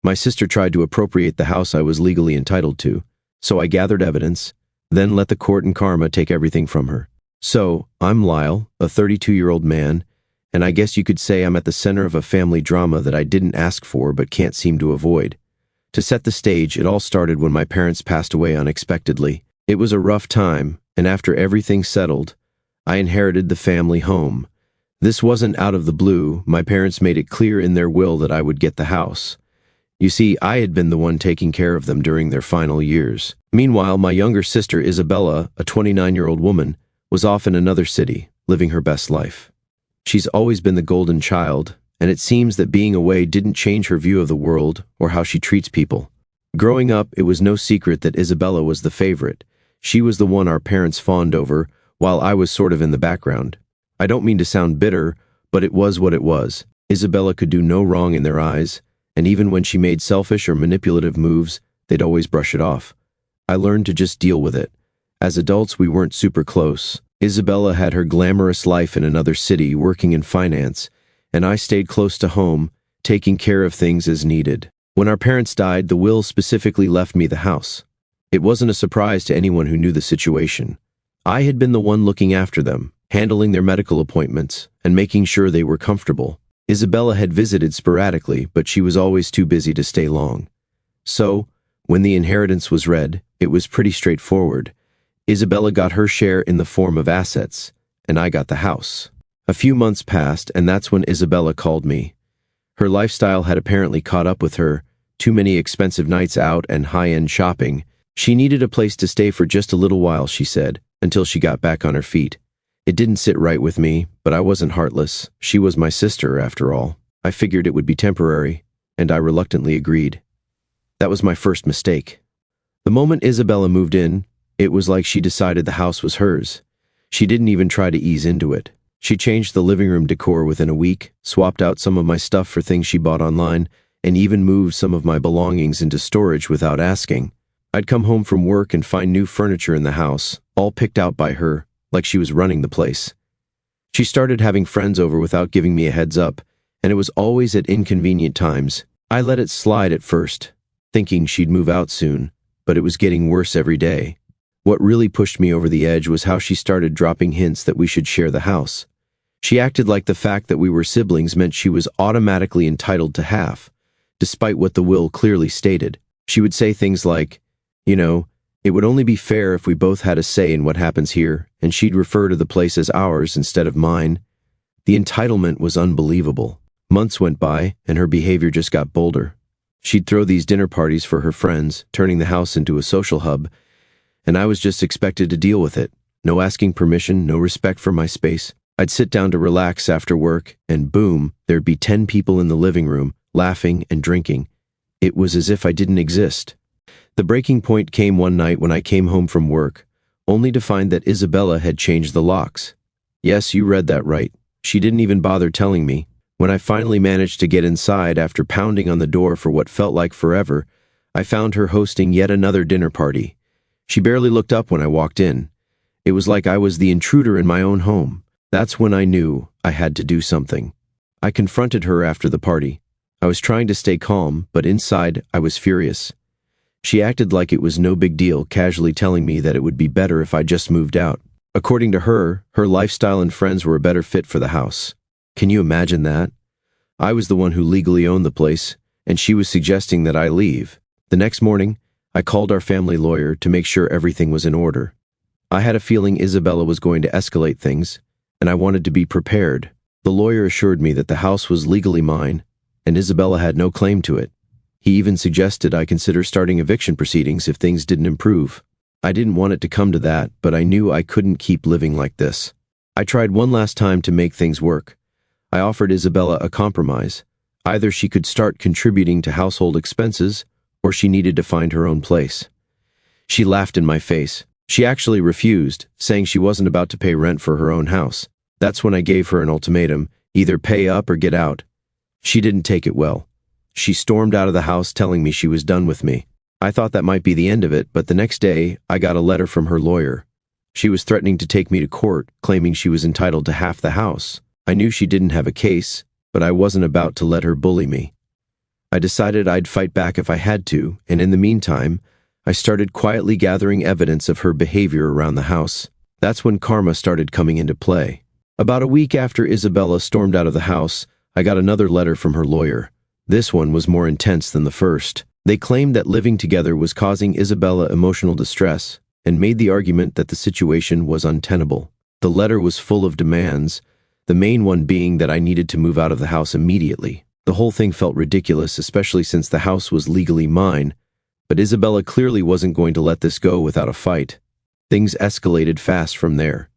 My sister tried to appropriate the house I was legally entitled to, so I gathered evidence, then let the court and karma take everything from her. So, I'm Lyle, a 32-year-old man, and I guess you could say I'm at the center of a family drama that I didn't ask for but can't seem to avoid. To set the stage, it all started when my parents passed away unexpectedly. It was a rough time, and after everything settled, I inherited the family home. This wasn't out of the blue. My parents made it clear in their will that I would get the house. You see, I had been the one taking care of them during their final years. Meanwhile, my younger sister Isabella, a 29-year-old woman, was off in another city, living her best life. She's always been the golden child, and it seems that being away didn't change her view of the world or how she treats people. Growing up, it was no secret that Isabella was the favorite. She was the one our parents fawned over, while I was sort of in the background. I don't mean to sound bitter, but it was what it was. Isabella could do no wrong in their eyes, and even when she made selfish or manipulative moves, they'd always brush it off. I learned to just deal with it. As adults, we weren't super close. Isabella had her glamorous life in another city, working in finance, and I stayed close to home, taking care of things as needed. When our parents died, the will specifically left me the house. It wasn't a surprise to anyone who knew the situation. I had been the one looking after them, handling their medical appointments, and making sure they were comfortable. Isabella had visited sporadically, but she was always too busy to stay long. So, when the inheritance was read, it was pretty straightforward. Isabella got her share in the form of assets, and I got the house. A few months passed, and that's when Isabella called me. Her lifestyle had apparently caught up with her, too many expensive nights out and high-end shopping. She needed a place to stay for just a little while, she said, until she got back on her feet. It didn't sit right with me, but I wasn't heartless. She was my sister, after all. I figured it would be temporary, and I reluctantly agreed. That was my first mistake. The moment Isabella moved in, it was like she decided the house was hers. She didn't even try to ease into it. She changed the living room decor within a week, swapped out some of my stuff for things she bought online, and even moved some of my belongings into storage without asking. I'd come home from work and find new furniture in the house, all picked out by her, like she was running the place. She started having friends over without giving me a heads up, and it was always at inconvenient times. I let it slide at first, thinking she'd move out soon, but it was getting worse every day. What really pushed me over the edge was how she started dropping hints that we should share the house. She acted like the fact that we were siblings meant she was automatically entitled to half, despite what the will clearly stated. She would say things like, it would only be fair if we both had a say in what happens here, and she'd refer to the place as ours instead of mine. The entitlement was unbelievable. Months went by, and her behavior just got bolder. She'd throw these dinner parties for her friends, turning the house into a social hub, and I was just expected to deal with it. No asking permission, no respect for my space. I'd sit down to relax after work, and boom, there'd be 10 people in the living room, laughing and drinking. It was as if I didn't exist. The breaking point came one night when I came home from work, only to find that Isabella had changed the locks. Yes, you read that right. She didn't even bother telling me. When I finally managed to get inside after pounding on the door for what felt like forever, I found her hosting yet another dinner party. She barely looked up when I walked in. It was like I was the intruder in my own home. That's when I knew I had to do something. I confronted her after the party. I was trying to stay calm, but inside I was furious. She acted like it was no big deal, casually telling me that it would be better if I just moved out. According to her, her lifestyle and friends were a better fit for the house. Can you imagine that? I was the one who legally owned the place, and she was suggesting that I leave. The next morning, I called our family lawyer to make sure everything was in order. I had a feeling Isabella was going to escalate things, and I wanted to be prepared. The lawyer assured me that the house was legally mine, and Isabella had no claim to it. He even suggested I consider starting eviction proceedings if things didn't improve. I didn't want it to come to that, but I knew I couldn't keep living like this. I tried one last time to make things work. I offered Isabella a compromise. Either she could start contributing to household expenses, or she needed to find her own place. She laughed in my face. She actually refused, saying she wasn't about to pay rent for her own house. That's when I gave her an ultimatum, either pay up or get out. She didn't take it well. She stormed out of the house telling me she was done with me. I thought that might be the end of it, but the next day, I got a letter from her lawyer. She was threatening to take me to court, claiming she was entitled to half the house. I knew she didn't have a case, but I wasn't about to let her bully me. I decided I'd fight back if I had to, and in the meantime, I started quietly gathering evidence of her behavior around the house. That's when karma started coming into play. About a week after Isabella stormed out of the house, I got another letter from her lawyer. This one was more intense than the first. They claimed that living together was causing Isabella emotional distress and made the argument that the situation was untenable. The letter was full of demands, the main one being that I needed to move out of the house immediately. The whole thing felt ridiculous, especially since the house was legally mine, but Isabella clearly wasn't going to let this go without a fight. Things escalated fast from there.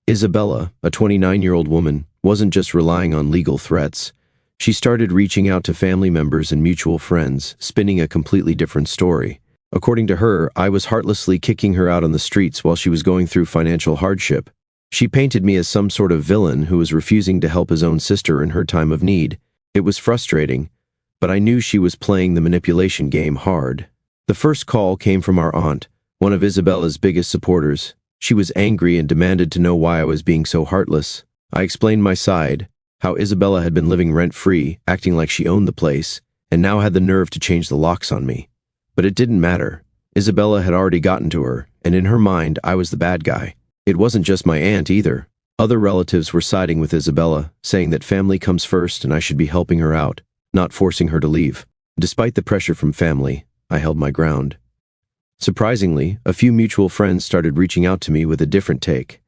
Isabella, a 29-year-old woman, wasn't just relying on legal threats. She started reaching out to family members and mutual friends, spinning a completely different story. According to her, I was heartlessly kicking her out on the streets while she was going through financial hardship. She painted me as some sort of villain who was refusing to help his own sister in her time of need. It was frustrating, but I knew she was playing the manipulation game hard. The first call came from our aunt, one of Isabella's biggest supporters. She was angry and demanded to know why I was being so heartless. I explained my side, how Isabella had been living rent-free, acting like she owned the place, and now had the nerve to change the locks on me. But it didn't matter. Isabella had already gotten to her, and in her mind, I was the bad guy. It wasn't just my aunt either. Other relatives were siding with Isabella, saying that family comes first and I should be helping her out, not forcing her to leave. Despite the pressure from family, I held my ground. Surprisingly, a few mutual friends started reaching out to me with a different take.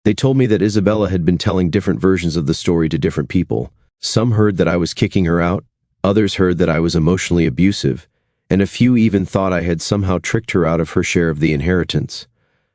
They told me that Isabella had been telling different versions of the story to different people. Some heard that I was kicking her out, others heard that I was emotionally abusive, and a few even thought I had somehow tricked her out of her share of the inheritance.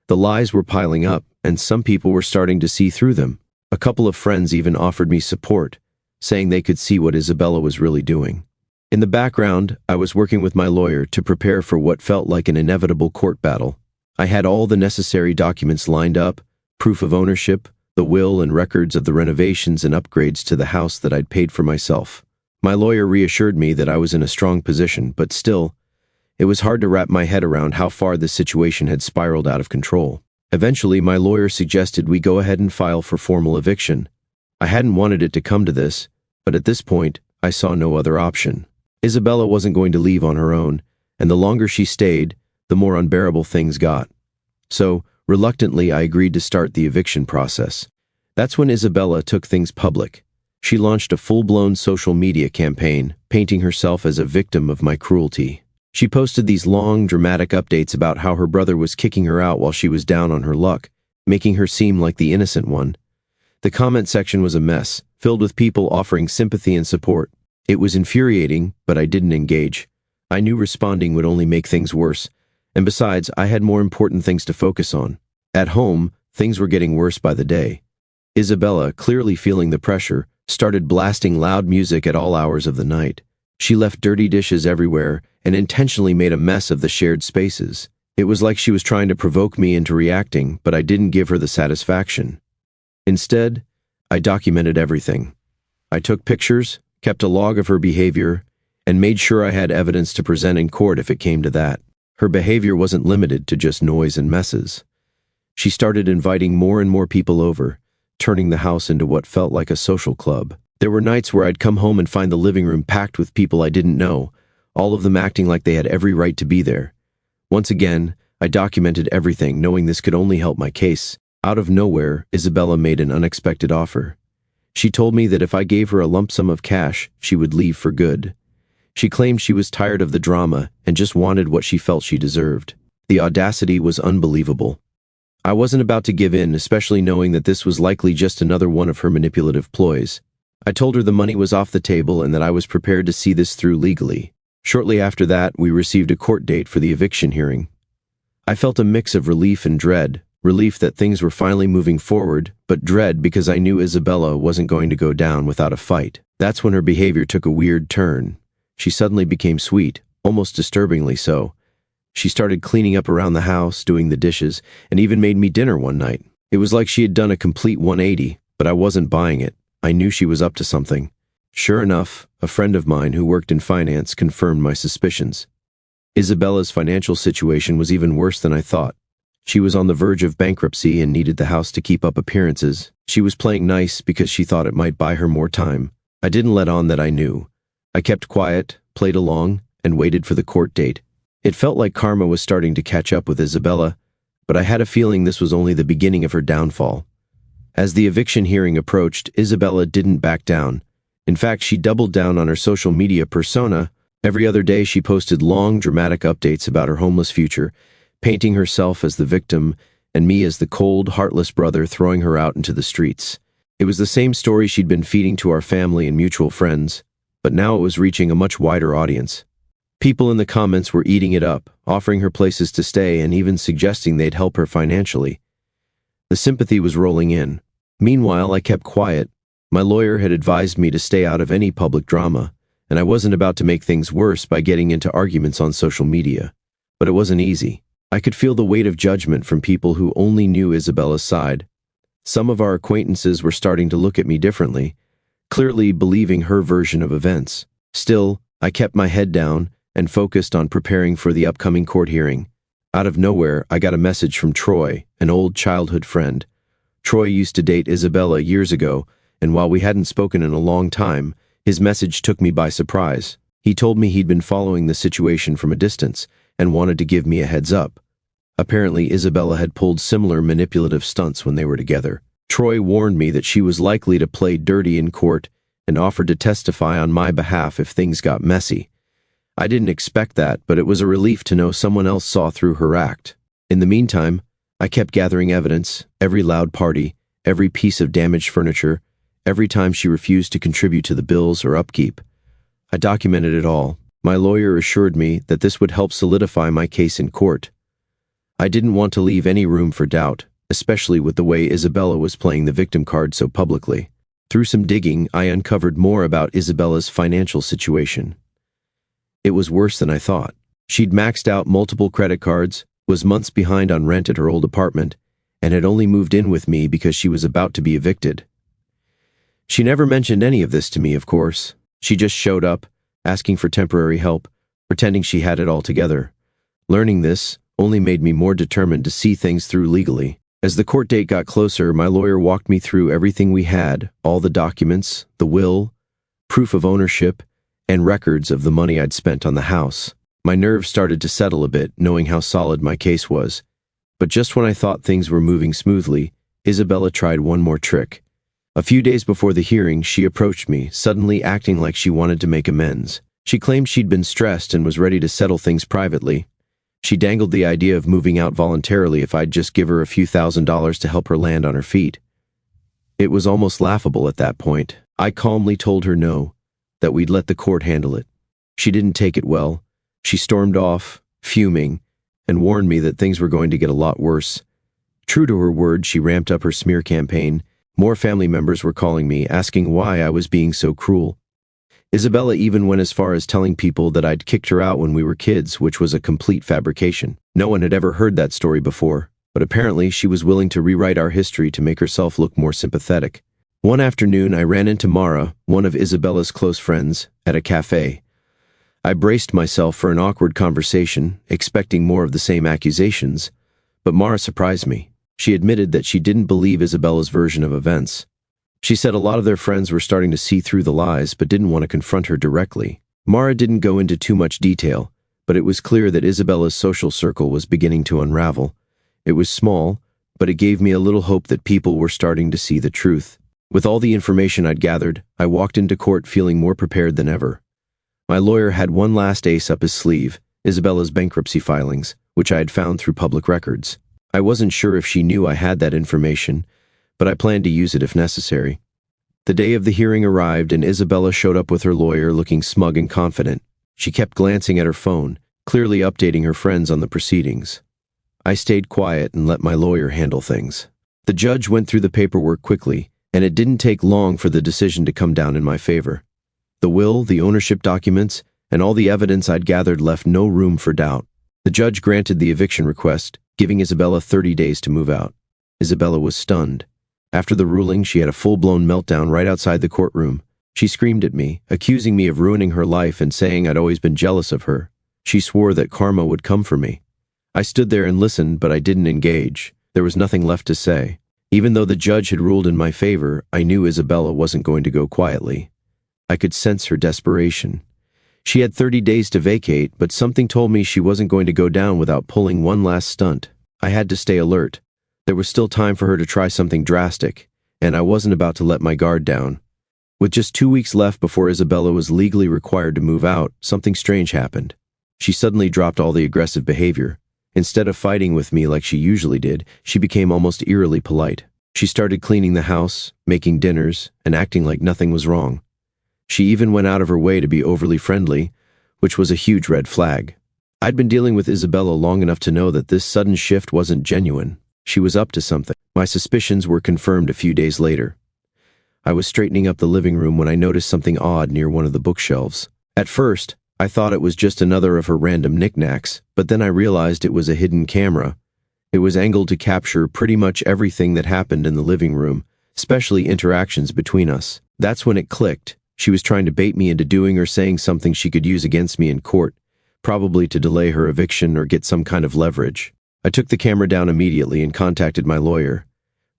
The lies were piling up, and some people were starting to see through them. A couple of friends even offered me support, saying they could see what Isabella was really doing. In the background, I was working with my lawyer to prepare for what felt like an inevitable court battle. I had all the necessary documents lined up, proof of ownership, the will and records of the renovations and upgrades to the house that I'd paid for myself. My lawyer reassured me that I was in a strong position, but still, it was hard to wrap my head around how far the situation had spiraled out of control. Eventually, my lawyer suggested we go ahead and file for formal eviction. I hadn't wanted it to come to this, but at this point, I saw no other option. Isabella wasn't going to leave on her own, and the longer she stayed, the more unbearable things got. So, reluctantly, I agreed to start the eviction process. That's when Isabella took things public. She launched a full-blown social media campaign, painting herself as a victim of my cruelty. She posted these long, dramatic updates about how her brother was kicking her out while she was down on her luck, making her seem like the innocent one. The comment section was a mess, filled with people offering sympathy and support. It was infuriating, but I didn't engage. I knew responding would only make things worse, and besides, I had more important things to focus on. At home, things were getting worse by the day. Isabella, clearly feeling the pressure, started blasting loud music at all hours of the night. She left dirty dishes everywhere and intentionally made a mess of the shared spaces. It was like she was trying to provoke me into reacting, but I didn't give her the satisfaction. Instead, I documented everything. I took pictures, kept a log of her behavior, and made sure I had evidence to present in court if it came to that. Her behavior wasn't limited to just noise and messes. She started inviting more and more people over, turning the house into what felt like a social club. There were nights where I'd come home and find the living room packed with people I didn't know, all of them acting like they had every right to be there. Once again, I documented everything, knowing this could only help my case. Out of nowhere, Isabella made an unexpected offer. She told me that if I gave her a lump sum of cash, she would leave for good. She claimed she was tired of the drama and just wanted what she felt she deserved. The audacity was unbelievable. I wasn't about to give in, especially knowing that this was likely just another one of her manipulative ploys. I told her the money was off the table and that I was prepared to see this through legally. Shortly after that, we received a court date for the eviction hearing. I felt a mix of relief and dread, relief that things were finally moving forward, but dread because I knew Isabella wasn't going to go down without a fight. That's when her behavior took a weird turn. She suddenly became sweet, almost disturbingly so. She started cleaning up around the house, doing the dishes, and even made me dinner one night. It was like she had done a complete 180, but I wasn't buying it. I knew she was up to something. Sure enough, a friend of mine who worked in finance confirmed my suspicions. Isabella's financial situation was even worse than I thought. She was on the verge of bankruptcy and needed the house to keep up appearances. She was playing nice because she thought it might buy her more time. I didn't let on that I knew. I kept quiet, played along, and waited for the court date. It felt like karma was starting to catch up with Isabella, but I had a feeling this was only the beginning of her downfall. As the eviction hearing approached, Isabella didn't back down. In fact, she doubled down on her social media persona. Every other day she posted long, dramatic updates about her homeless future, painting herself as the victim and me as the cold, heartless brother throwing her out into the streets. It was the same story she'd been feeding to our family and mutual friends, but now it was reaching a much wider audience. People in the comments were eating it up, offering her places to stay and even suggesting they'd help her financially. The sympathy was rolling in. Meanwhile, I kept quiet. My lawyer had advised me to stay out of any public drama, and I wasn't about to make things worse by getting into arguments on social media. But it wasn't easy. I could feel the weight of judgment from people who only knew Isabella's side. Some of our acquaintances were starting to look at me differently, clearly believing her version of events. Still, I kept my head down and focused on preparing for the upcoming court hearing. Out of nowhere, I got a message from Troy, an old childhood friend. Troy used to date Isabella years ago, and while we hadn't spoken in a long time, his message took me by surprise. He told me he'd been following the situation from a distance and wanted to give me a heads up. Apparently, Isabella had pulled similar manipulative stunts when they were together. Troy warned me that she was likely to play dirty in court and offered to testify on my behalf if things got messy. I didn't expect that, but it was a relief to know someone else saw through her act. In the meantime, I kept gathering evidence, every loud party, every piece of damaged furniture, every time she refused to contribute to the bills or upkeep. I documented it all. My lawyer assured me that this would help solidify my case in court. I didn't want to leave any room for doubt, especially with the way Isabella was playing the victim card so publicly. Through some digging, I uncovered more about Isabella's financial situation. It was worse than I thought. She'd maxed out multiple credit cards, was months behind on rent at her old apartment, and had only moved in with me because she was about to be evicted. She never mentioned any of this to me, of course. She just showed up, asking for temporary help, pretending she had it all together. Learning this only made me more determined to see things through legally. As the court date got closer, my lawyer walked me through everything we had, all the documents, the will, proof of ownership, and records of the money I'd spent on the house. My nerves started to settle a bit, knowing how solid my case was. But just when I thought things were moving smoothly, Isabella tried one more trick. A few days before the hearing, she approached me, suddenly acting like she wanted to make amends. She claimed she'd been stressed and was ready to settle things privately. She dangled the idea of moving out voluntarily if I'd just give her a few $1,000s to help her land on her feet. It was almost laughable at that point. I calmly told her no, that we'd let the court handle it. She didn't take it well. She stormed off, fuming, and warned me that things were going to get a lot worse. True to her word, she ramped up her smear campaign. More family members were calling me, asking why I was being so cruel. Isabella even went as far as telling people that I'd kicked her out when we were kids, which was a complete fabrication. No one had ever heard that story before, but apparently she was willing to rewrite our history to make herself look more sympathetic. One afternoon, I ran into Mara, one of Isabella's close friends, at a cafe. I braced myself for an awkward conversation, expecting more of the same accusations, but Mara surprised me. She admitted that she didn't believe Isabella's version of events. She said a lot of their friends were starting to see through the lies but didn't want to confront her directly. Mara didn't go into too much detail, but it was clear that Isabella's social circle was beginning to unravel. It was small, but it gave me a little hope that people were starting to see the truth. With all the information I'd gathered, I walked into court feeling more prepared than ever. My lawyer had one last ace up his sleeve, Isabella's bankruptcy filings, which I had found through public records. I wasn't sure if she knew I had that information, but I planned to use it if necessary. The day of the hearing arrived and Isabella showed up with her lawyer looking smug and confident. She kept glancing at her phone, clearly updating her friends on the proceedings. I stayed quiet and let my lawyer handle things. The judge went through the paperwork quickly, and it didn't take long for the decision to come down in my favor. The will, the ownership documents, and all the evidence I'd gathered left no room for doubt. The judge granted the eviction request, giving Isabella 30 days to move out. Isabella was stunned. After the ruling, she had a full-blown meltdown right outside the courtroom. She screamed at me, accusing me of ruining her life and saying I'd always been jealous of her. She swore that karma would come for me. I stood there and listened, but I didn't engage. There was nothing left to say. Even though the judge had ruled in my favor, I knew Isabella wasn't going to go quietly. I could sense her desperation. She had 30 days to vacate, but something told me she wasn't going to go down without pulling one last stunt. I had to stay alert. There was still time for her to try something drastic, and I wasn't about to let my guard down. With just 2 weeks left before Isabella was legally required to move out, something strange happened. She suddenly dropped all the aggressive behavior. Instead of fighting with me like she usually did, she became almost eerily polite. She started cleaning the house, making dinners, and acting like nothing was wrong. She even went out of her way to be overly friendly, which was a huge red flag. I'd been dealing with Isabella long enough to know that this sudden shift wasn't genuine. She was up to something. My suspicions were confirmed a few days later. I was straightening up the living room when I noticed something odd near one of the bookshelves. At first, I thought it was just another of her random knickknacks, but then I realized it was a hidden camera. It was angled to capture pretty much everything that happened in the living room, especially interactions between us. That's when it clicked. She was trying to bait me into doing or saying something she could use against me in court, probably to delay her eviction or get some kind of leverage. I took the camera down immediately and contacted my lawyer.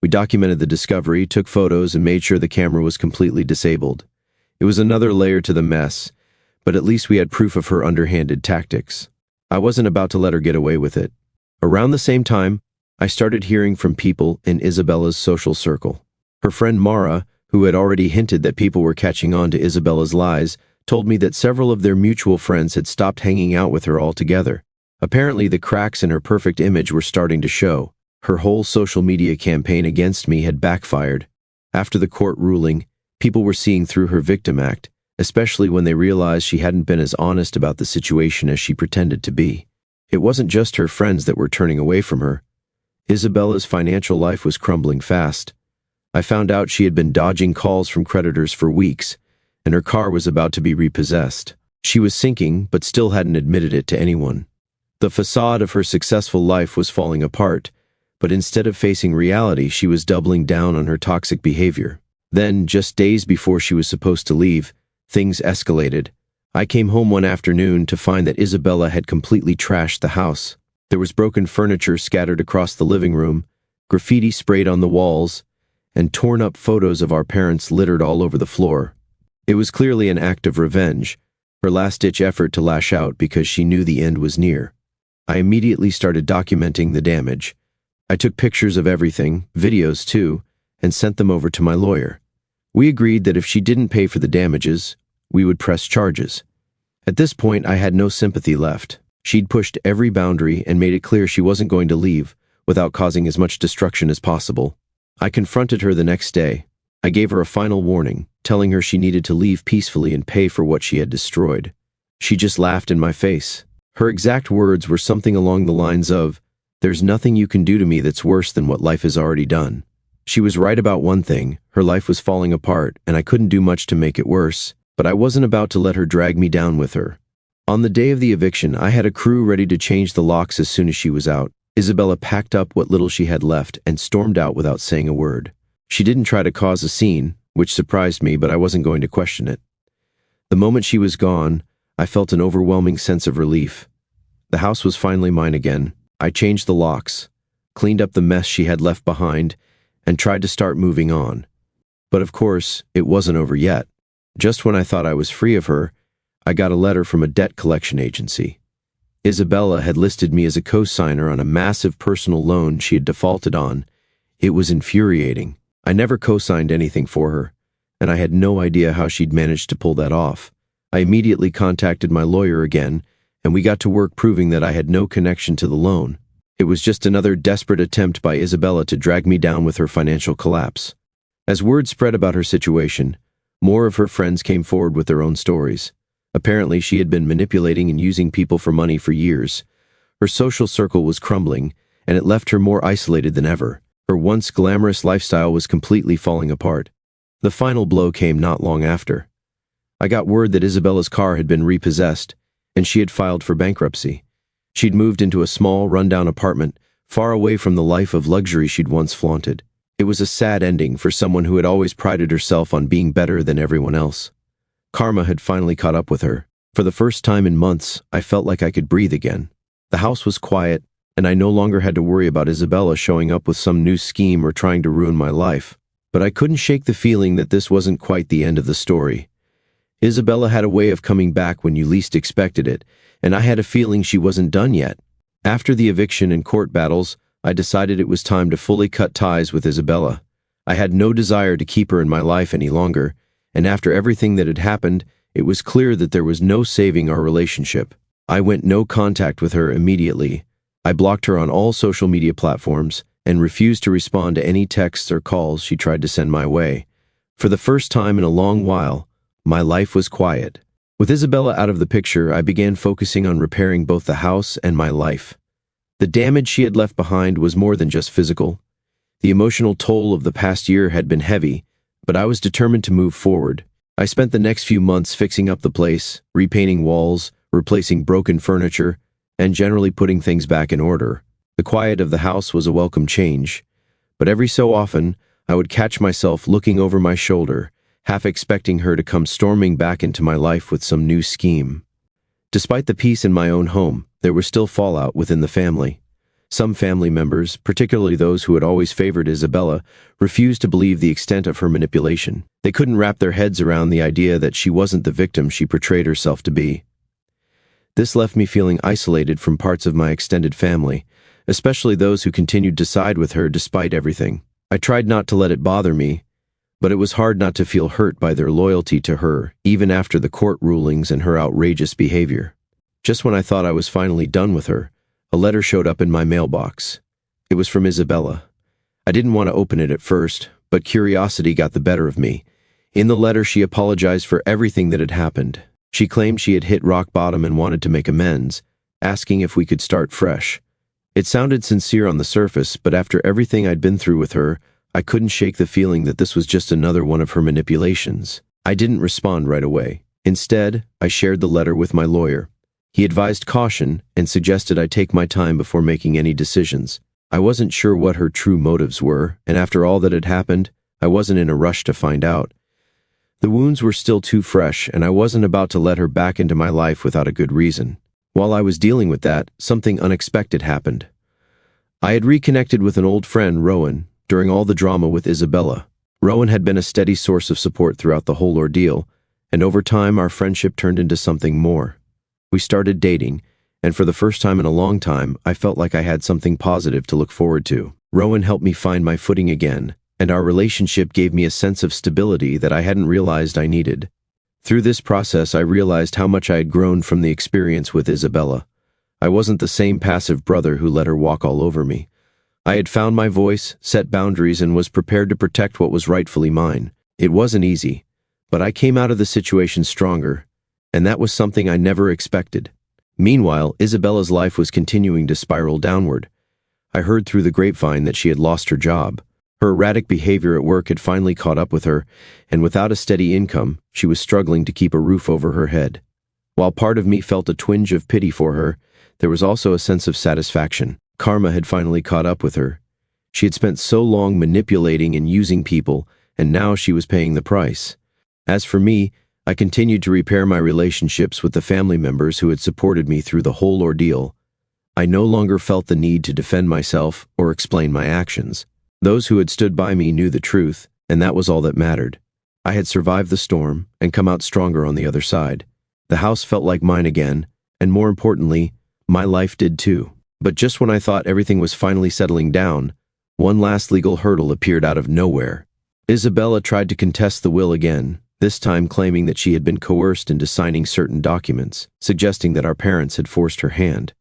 We documented the discovery, took photos, and made sure the camera was completely disabled. It was another layer to the mess, but at least we had proof of her underhanded tactics. I wasn't about to let her get away with it. Around the same time, I started hearing from people in Isabella's social circle. Her friend Mara, who had already hinted that people were catching on to Isabella's lies, told me that several of their mutual friends had stopped hanging out with her altogether. Apparently, the cracks in her perfect image were starting to show. Her whole social media campaign against me had backfired. After the court ruling, people were seeing through her victim act, especially when they realized she hadn't been as honest about the situation as she pretended to be. It wasn't just her friends that were turning away from her. Isabella's financial life was crumbling fast. I found out she had been dodging calls from creditors for weeks, and her car was about to be repossessed. She was sinking, but still hadn't admitted it to anyone. The facade of her successful life was falling apart, but instead of facing reality, she was doubling down on her toxic behavior. Then, just days before she was supposed to leave, things escalated. I came home one afternoon to find that Isabella had completely trashed the house. There was broken furniture scattered across the living room, graffiti sprayed on the walls, and torn-up photos of our parents littered all over the floor. It was clearly an act of revenge, her last-ditch effort to lash out because she knew the end was near. I immediately started documenting the damage. I took pictures of everything, videos too, and sent them over to my lawyer. We agreed that if she didn't pay for the damages, we would press charges. At this point, I had no sympathy left. She'd pushed every boundary and made it clear she wasn't going to leave without causing as much destruction as possible. I confronted her the next day. I gave her a final warning, telling her she needed to leave peacefully and pay for what she had destroyed. She just laughed in my face. Her exact words were something along the lines of, "There's nothing you can do to me that's worse than what life has already done." She was right about one thing. Her life was falling apart, and I couldn't do much to make it worse, but I wasn't about to let her drag me down with her. On the day of the eviction, I had a crew ready to change the locks as soon as she was out. Isabella packed up what little she had left and stormed out without saying a word. She didn't try to cause a scene, which surprised me, but I wasn't going to question it. The moment she was gone, I felt an overwhelming sense of relief. The house was finally mine again. I changed the locks, cleaned up the mess she had left behind, and tried to start moving on. But of course, it wasn't over yet. Just when I thought I was free of her, I got a letter from a debt collection agency. Isabella had listed me as a co-signer on a massive personal loan she had defaulted on. It was infuriating. I never co-signed anything for her, and I had no idea how she'd managed to pull that off. I immediately contacted my lawyer again, and we got to work proving that I had no connection to the loan. It was just another desperate attempt by Isabella to drag me down with her financial collapse. As word spread about her situation, more of her friends came forward with their own stories. Apparently, she had been manipulating and using people for money for years. Her social circle was crumbling, and it left her more isolated than ever. Her once glamorous lifestyle was completely falling apart. The final blow came not long after. I got word that Isabella's car had been repossessed, and she had filed for bankruptcy. She'd moved into a small, rundown apartment, far away from the life of luxury she'd once flaunted. It was a sad ending for someone who had always prided herself on being better than everyone else. Karma had finally caught up with her. For the first time in months, I felt like I could breathe again. The house was quiet, and I no longer had to worry about Isabella showing up with some new scheme or trying to ruin my life. But I couldn't shake the feeling that this wasn't quite the end of the story. Isabella had a way of coming back when you least expected it, and I had a feeling she wasn't done yet. After the eviction and court battles, I decided it was time to fully cut ties with Isabella. I had no desire to keep her in my life any longer, and after everything that had happened, it was clear that there was no saving our relationship. I went no contact with her immediately. I blocked her on all social media platforms and refused to respond to any texts or calls she tried to send my way. For the first time in a long while, my life was quiet. With Isabella out of the picture, I began focusing on repairing both the house and my life. The damage she had left behind was more than just physical. The emotional toll of the past year had been heavy, but I was determined to move forward. I spent the next few months fixing up the place, repainting walls, replacing broken furniture, and generally putting things back in order. The quiet of the house was a welcome change, but every so often, I would catch myself looking over my shoulder, half expecting her to come storming back into my life with some new scheme. Despite the peace in my own home, there was still fallout within the family. Some family members, particularly those who had always favored Isabella, refused to believe the extent of her manipulation. They couldn't wrap their heads around the idea that she wasn't the victim she portrayed herself to be. This left me feeling isolated from parts of my extended family, especially those who continued to side with her despite everything. I tried not to let it bother me, but it was hard not to feel hurt by their loyalty to her, even after the court rulings and her outrageous behavior. Just when I thought I was finally done with her, a letter showed up in my mailbox. It was from Isabella. I didn't want to open it at first, but curiosity got the better of me. In the letter, she apologized for everything that had happened. She claimed she had hit rock bottom and wanted to make amends, asking if we could start fresh. It sounded sincere on the surface, but after everything I'd been through with her, I couldn't shake the feeling that this was just another one of her manipulations. I didn't respond right away. Instead, I shared the letter with my lawyer. He advised caution and suggested I take my time before making any decisions. I wasn't sure what her true motives were, and after all that had happened, I wasn't in a rush to find out. The wounds were still too fresh, and I wasn't about to let her back into my life without a good reason. While I was dealing with that, something unexpected happened. I had reconnected with an old friend, Rowan, during all the drama with Isabella. Rowan had been a steady source of support throughout the whole ordeal, and over time our friendship turned into something more. We started dating, and for the first time in a long time, I felt like I had something positive to look forward to. Rowan helped me find my footing again, and our relationship gave me a sense of stability that I hadn't realized I needed. Through this process, I realized how much I had grown from the experience with Isabella. I wasn't the same passive brother who let her walk all over me. I had found my voice, set boundaries, and was prepared to protect what was rightfully mine. It wasn't easy, but I came out of the situation stronger, and that was something I never expected. Meanwhile, Isabella's life was continuing to spiral downward. I heard through the grapevine that she had lost her job. Her erratic behavior at work had finally caught up with her, and without a steady income, she was struggling to keep a roof over her head. While part of me felt a twinge of pity for her, there was also a sense of satisfaction. Karma had finally caught up with her. She had spent so long manipulating and using people, and now she was paying the price. As for me, I continued to repair my relationships with the family members who had supported me through the whole ordeal. I no longer felt the need to defend myself or explain my actions. Those who had stood by me knew the truth, and that was all that mattered. I had survived the storm and come out stronger on the other side. The house felt like mine again, and more importantly, my life did too. But just when I thought everything was finally settling down, one last legal hurdle appeared out of nowhere. Isabella tried to contest the will again, this time claiming that she had been coerced into signing certain documents, suggesting that our parents had forced her hand.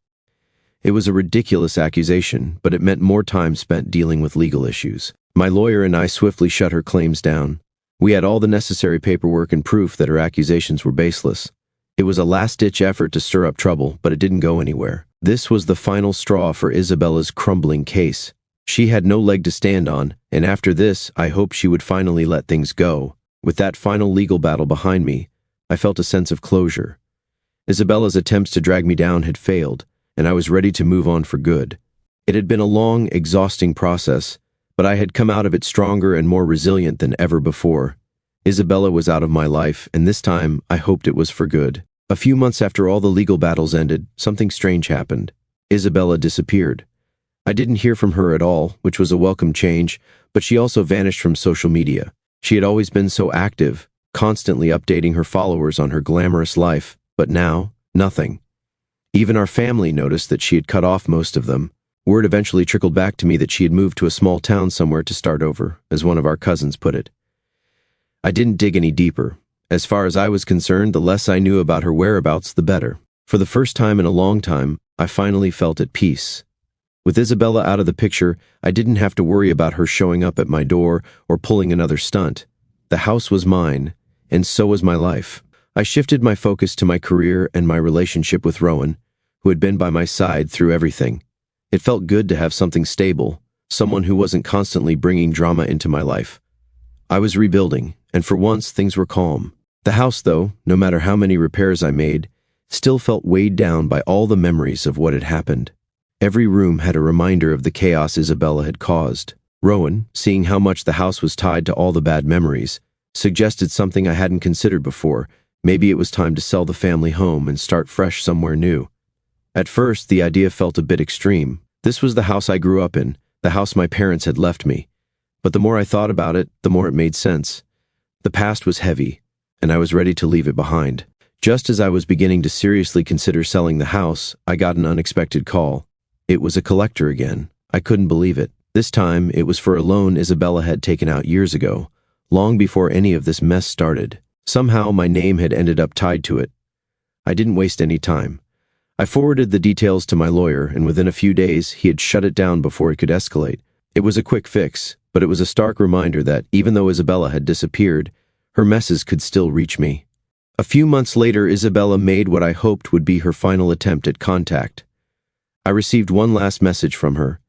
It was a ridiculous accusation, but it meant more time spent dealing with legal issues. My lawyer and I swiftly shut her claims down. We had all the necessary paperwork and proof that her accusations were baseless. It was a last-ditch effort to stir up trouble, but it didn't go anywhere. This was the final straw for Isabella's crumbling case. She had no leg to stand on, and after this, I hoped she would finally let things go. With that final legal battle behind me, I felt a sense of closure. Isabella's attempts to drag me down had failed, and I was ready to move on for good. It had been a long, exhausting process, but I had come out of it stronger and more resilient than ever before. Isabella was out of my life, and this time I hoped it was for good. A few months after all the legal battles ended, something strange happened. Isabella disappeared. I didn't hear from her at all, which was a welcome change, but she also vanished from social media. She had always been so active, constantly updating her followers on her glamorous life, but now, nothing. Even our family noticed that she had cut off most of them. Word eventually trickled back to me that she had moved to a small town somewhere to start over, as one of our cousins put it. I didn't dig any deeper. As far as I was concerned, the less I knew about her whereabouts, the better. For the first time in a long time, I finally felt at peace. With Isabella out of the picture, I didn't have to worry about her showing up at my door or pulling another stunt. The house was mine, and so was my life. I shifted my focus to my career and my relationship with Rowan, who had been by my side through everything. It felt good to have something stable, someone who wasn't constantly bringing drama into my life. I was rebuilding, and for once things were calm. The house, though, no matter how many repairs I made, still felt weighed down by all the memories of what had happened. Every room had a reminder of the chaos Isabella had caused. Rowan, seeing how much the house was tied to all the bad memories, suggested something I hadn't considered before. Maybe it was time to sell the family home and start fresh somewhere new. At first, the idea felt a bit extreme. This was the house I grew up in, the house my parents had left me. But the more I thought about it, the more it made sense. The past was heavy, and I was ready to leave it behind. Just as I was beginning to seriously consider selling the house, I got an unexpected call. It was a collector again. I couldn't believe it. This time, it was for a loan Isabella had taken out years ago, long before any of this mess started. Somehow, my name had ended up tied to it. I didn't waste any time. I forwarded the details to my lawyer, and within a few days, he had shut it down before it could escalate. It was a quick fix, but it was a stark reminder that, even though Isabella had disappeared, her messes could still reach me. A few months later, Isabella made what I hoped would be her final attempt at contact. I received one last message from her.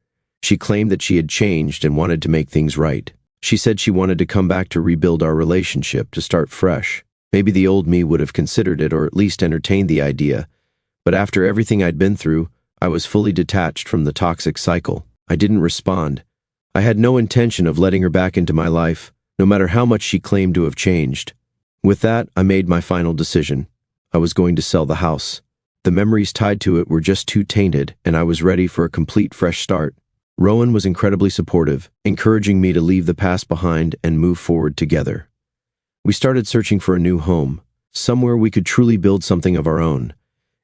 She claimed that she had changed and wanted to make things right. She said she wanted to come back to rebuild our relationship, to start fresh. Maybe the old me would have considered it or at least entertained the idea. But after everything I'd been through, I was fully detached from the toxic cycle. I didn't respond. I had no intention of letting her back into my life, no matter how much she claimed to have changed. With that, I made my final decision. I was going to sell the house. The memories tied to it were just too tainted, and I was ready for a complete fresh start. Rowan was incredibly supportive, encouraging me to leave the past behind and move forward together. We started searching for a new home, somewhere we could truly build something of our own.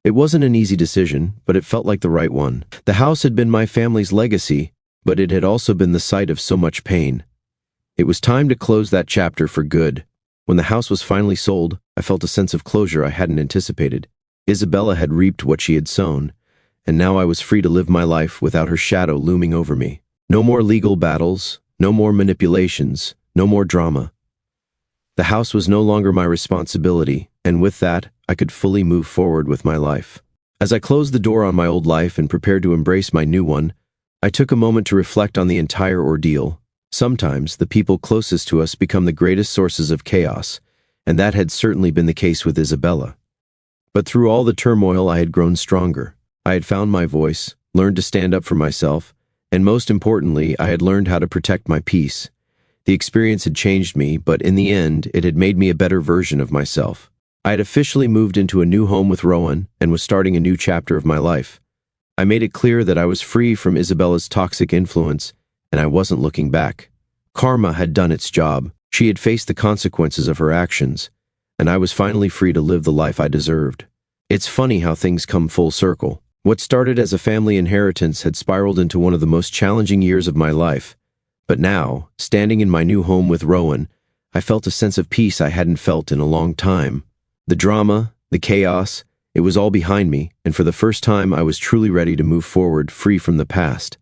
It wasn't an easy decision, but it felt like the right one. The house had been my family's legacy, but it had also been the site of so much pain. It was time to close that chapter for good. When the house was finally sold, I felt a sense of closure I hadn't anticipated. Isabella had reaped what she had sown, and now I was free to live my life without her shadow looming over me. No more legal battles, no more manipulations, no more drama. The house was no longer my responsibility, and with that, I could fully move forward with my life. As I closed the door on my old life and prepared to embrace my new one, I took a moment to reflect on the entire ordeal. Sometimes, the people closest to us become the greatest sources of chaos, and that had certainly been the case with Isabella. But through all the turmoil, I had grown stronger. I had found my voice, learned to stand up for myself, and most importantly, I had learned how to protect my peace. The experience had changed me, but in the end, it had made me a better version of myself. I had officially moved into a new home with Rowan and was starting a new chapter of my life. I made it clear that I was free from Isabella's toxic influence, and I wasn't looking back. Karma had done its job. She had faced the consequences of her actions, and I was finally free to live the life I deserved. It's funny how things come full circle. What started as a family inheritance had spiraled into one of the most challenging years of my life. But now, standing in my new home with Rowan, I felt a sense of peace I hadn't felt in a long time. The drama, the chaos, it was all behind me, and for the first time I was truly ready to move forward, free from the past.